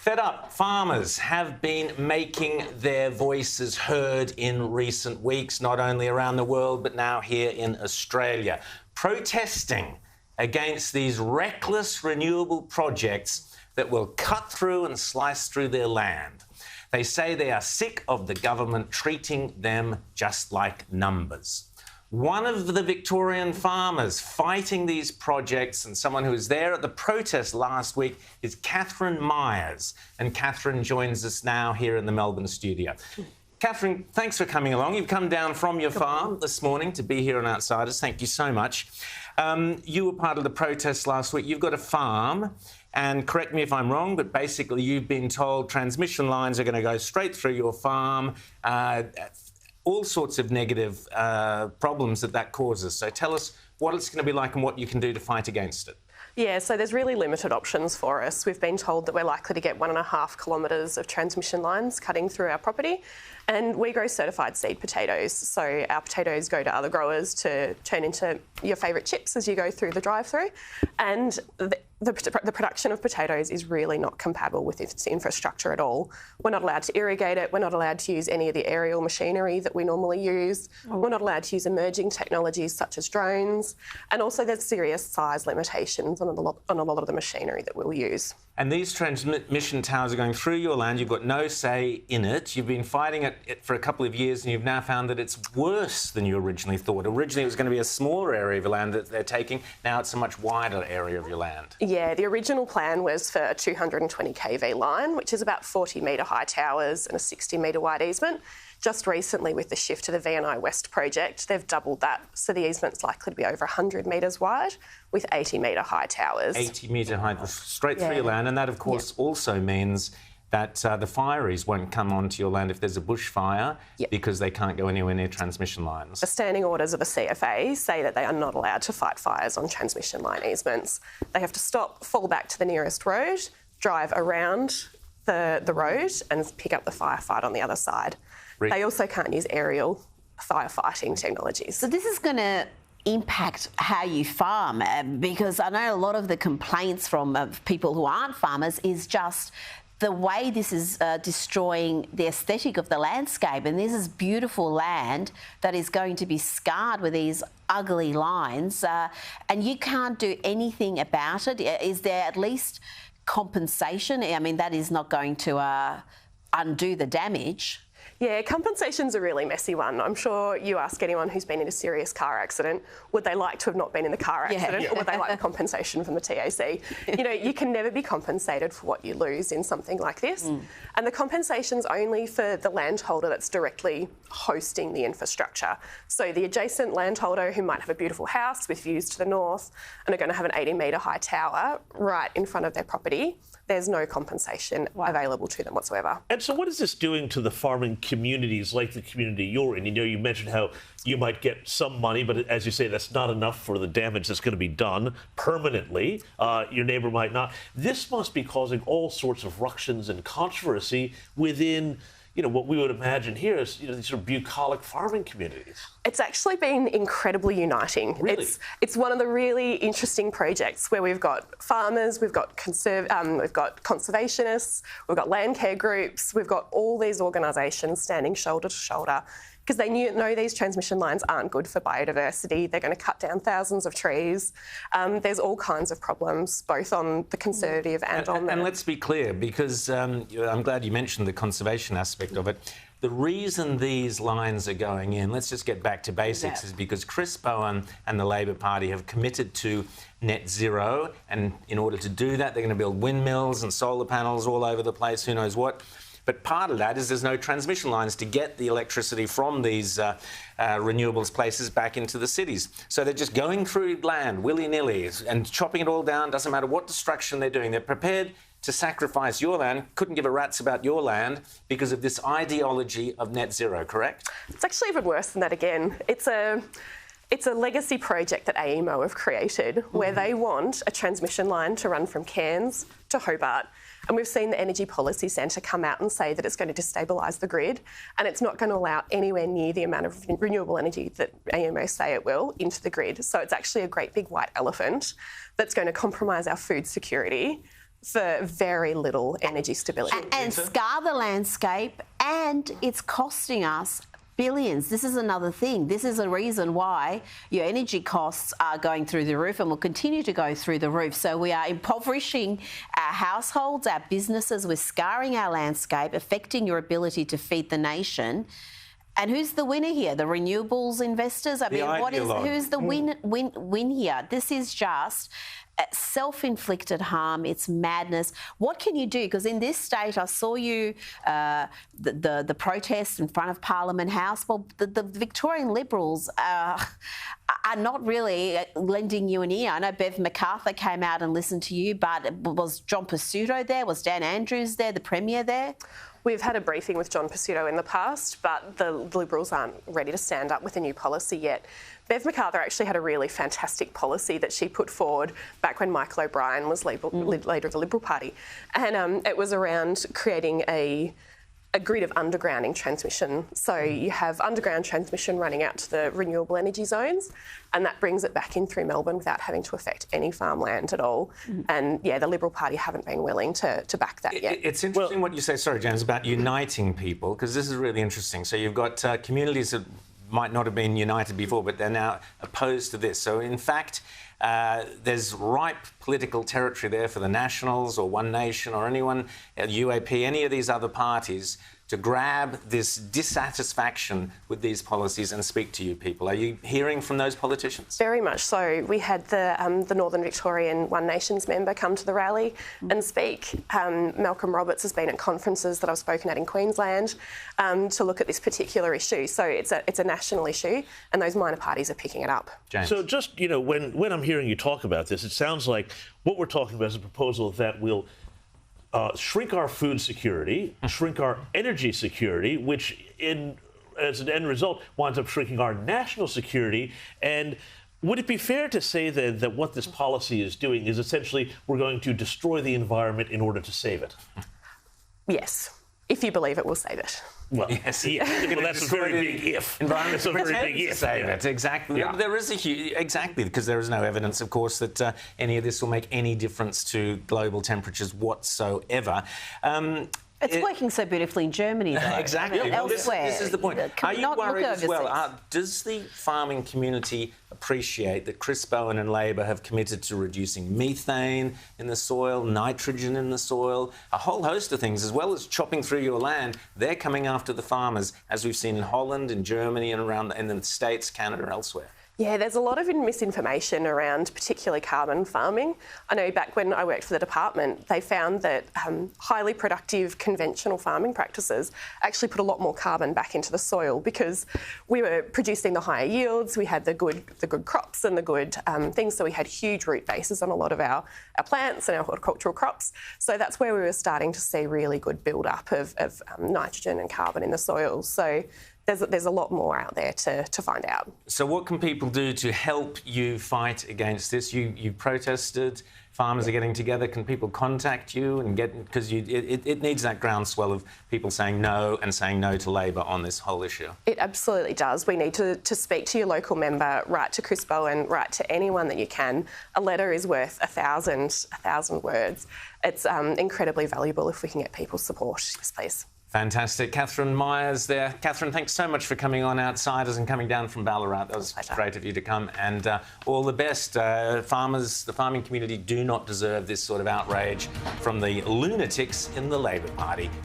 Fed up farmers have been making their voices heard in recent weeks, not only around the world, but now here in Australia, protesting against these reckless renewable projects that will cut through and slice through their land. They say they are sick of the government treating them just like numbers. One of the Victorian farmers fighting these projects, and someone who was there at the protest last week, is Katherine Myers. And Katherine joins us now here in the Melbourne studio. Katherine, thanks for coming along. You've come down from your farm this morning to be here on Outsiders. Thank you so much. You were part of the protest last week. You've got a farm, and correct me if I'm wrong, but basically you've been told transmission lines are going to go straight through your farm. All sorts of negative problems that causes. So tell us what it's going to be like and what you can do to fight against it. Yeah, so there's really limited options for us. We've been told that we're likely to get 1.5 kilometres of transmission lines cutting through our property, and we grow certified seed potatoes. So our potatoes go to other growers to turn into your favourite chips as you go through the drive-through. And the production of potatoes is really not compatible with its infrastructure at all. We're not allowed to irrigate it. We're not allowed to use any of the aerial machinery that we normally use. We're not allowed to use emerging technologies such as drones. And also there's serious size limitations on a lot of the machinery that we'll use. And these transmission towers are going through your land. You've got no say in it. You've been fighting it for a couple of years, and you've now found that it's worse than you originally thought. Originally, it was going to be a smaller area of your land that they're taking. Now it's a much wider area of your land. Yeah, the original plan was for a 220 kV line, which is about 40-metre high towers and a 60-metre wide easement. Just recently, with the shift to the VNI West project, they've doubled that. So the easement's likely to be over 100 metres wide with 80-metre high towers. 80-metre high, straight through your land. And that, of course, also means that the fireys won't come onto your land if there's a bushfire because they can't go anywhere near transmission lines. The standing orders of a CFA say that they are not allowed to fight fires on transmission line easements. They have to stop, fall back to the nearest road, drive around the road and pick up the firefight on the other side. They also can't use aerial firefighting technologies. So this is going to impact how you farm, because I know a lot of the complaints from people who aren't farmers is just the way this is destroying the aesthetic of the landscape. And this is beautiful land that is going to be scarred with these ugly lines, and you can't do anything about it. Is there at least compensation? I mean, that is not going to undo the damage. Yeah, compensation's a really messy one. I'm sure you ask anyone who's been in a serious car accident, would they like to have not been in the car accident or would they like the compensation from the TAC? You know, you can never be compensated for what you lose in something like this. And the compensation's only for the landholder that's directly hosting the infrastructure. So the adjacent landholder who might have a beautiful house with views to the north and are going to have an 80-metre high tower right in front of their property, there's no compensation available to them whatsoever. And so what is this doing to the farming communities like the community you're in? You know, you mentioned how you might get some money, but as you say, that's not enough for the damage that's going to be done permanently. Your neighbour might not. This must be causing all sorts of ructions and controversy within, you know, what we would imagine here is, you know, these sort of bucolic farming communities. It's actually been incredibly uniting. Really? It's one of the really interesting projects where we've got farmers, we've got conservationists, we've got land care groups, we've got all these organisations standing shoulder to shoulder because they know these transmission lines aren't good for biodiversity. They're going to cut down thousands of trees. There's all kinds of problems, both on the conservative and on the... And let's be clear, because I'm glad you mentioned the conservation aspect of it. The reason these lines are going in, let's just get back to basics, is because Chris Bowen and the Labor Party have committed to net zero, and in order to do that, they're going to build windmills and solar panels all over the place, who knows what. But part of that is there's no transmission lines to get the electricity from these renewables places back into the cities. So they're just going through land willy-nilly and chopping it all down. Doesn't matter what destruction they're doing. They're prepared to sacrifice your land, couldn't give a rat's about your land because of this ideology of net zero, correct? It's actually even worse than that again. It's a legacy project that AEMO have created where they want a transmission line to run from Cairns to Hobart. And we've seen the Energy Policy Centre come out and say that it's going to destabilise the grid and it's not going to allow anywhere near the amount of renewable energy that AEMO say it will into the grid. So it's actually a great big white elephant that's going to compromise our food security for very little energy stability. And scar the landscape, and it's costing us billions. This is another thing. This is a reason why your energy costs are going through the roof and will continue to go through the roof. So we are impoverishing our households, our businesses, we're scarring our landscape, affecting your ability to feed the nation. And who's the winner here? The renewables investors? I mean, who's the win here? This is just self-inflicted harm. It's madness. What can you do? Because in this state, I saw you the protests in front of Parliament House. Well, the Victorian Liberals are not really lending you an ear. I know Bev McArthur came out and listened to you, but was John Pesutto there? Was Dan Andrews there? The Premier there? We've had a briefing with John Pesutto in the past, but the Liberals aren't ready to stand up with a new policy yet. Bev McArthur actually had a really fantastic policy that she put forward back when Michael O'Brien was leader of the Liberal Party. And it was around creating a grid of undergrounding transmission. So you have underground transmission running out to the renewable energy zones, and that brings it back in through Melbourne without having to affect any farmland at all. And yeah, the Liberal Party haven't been willing to back that yet. It's interesting what you say, sorry, James, about uniting people, because this is really interesting. So you've got communities that might not have been united before, but they're now opposed to this. So in fact, there's ripe political territory there for the Nationals or One Nation or anyone, UAP, any of these other parties, to grab this dissatisfaction with these policies and speak to you people. Are you hearing from those politicians? Very much so. We had the Northern Victorian One Nations member come to the rally and speak. Malcolm Roberts has been at conferences that I've spoken at in Queensland to look at this particular issue. So it's a national issue, and those minor parties are picking it up. James. So just, you know, when I'm hearing you talk about this, it sounds like what we're talking about is a proposal that will shrink our food security, shrink our energy security, which as an end result winds up shrinking our national security. And would it be fair to say that what this policy is doing is essentially we're going to destroy the environment in order to save it? Yes, if you believe it will save it. Well, yes. Well, that's a very big if. Environment, that's a very big if. Save it, exactly. Yeah. There is exactly, because there is no evidence, of course, that any of this will make any difference to global temperatures whatsoever. It's working so beautifully in Germany, though. Exactly. I mean, elsewhere. This is the point. Are you worried as well? Does the farming community appreciate that Chris Bowen and Labor have committed to reducing methane in the soil, nitrogen in the soil, a whole host of things, as well as chopping through your land? They're coming after the farmers, as we've seen in Holland, in Germany, and around in the States, Canada, and elsewhere. Yeah, there's a lot of misinformation around particularly carbon farming. I know back when I worked for the department, they found that highly productive conventional farming practices actually put a lot more carbon back into the soil because we were producing the higher yields, we had the good crops and the good things, so we had huge root bases on a lot of our plants and our horticultural crops. So that's where we were starting to see really good build-up of nitrogen and carbon in the soil. So there's a lot more out there to find out. So what can people do to help you fight against this? You protested, farmers are getting together. Can people contact you and get, because it needs that groundswell of people saying no and saying no to Labor on this whole issue? It absolutely does. We need to speak to your local member, write to Chris Bowen, write to anyone that you can. A letter is worth 1,000 words. It's incredibly valuable if we can get people's support. Yes, please. Fantastic. Katherine Myers there. Katherine, thanks so much for coming on Outsiders and coming down from Ballarat. That was great of you to come. And all the best. Farmers, the farming community do not deserve this sort of outrage from the lunatics in the Labor Party.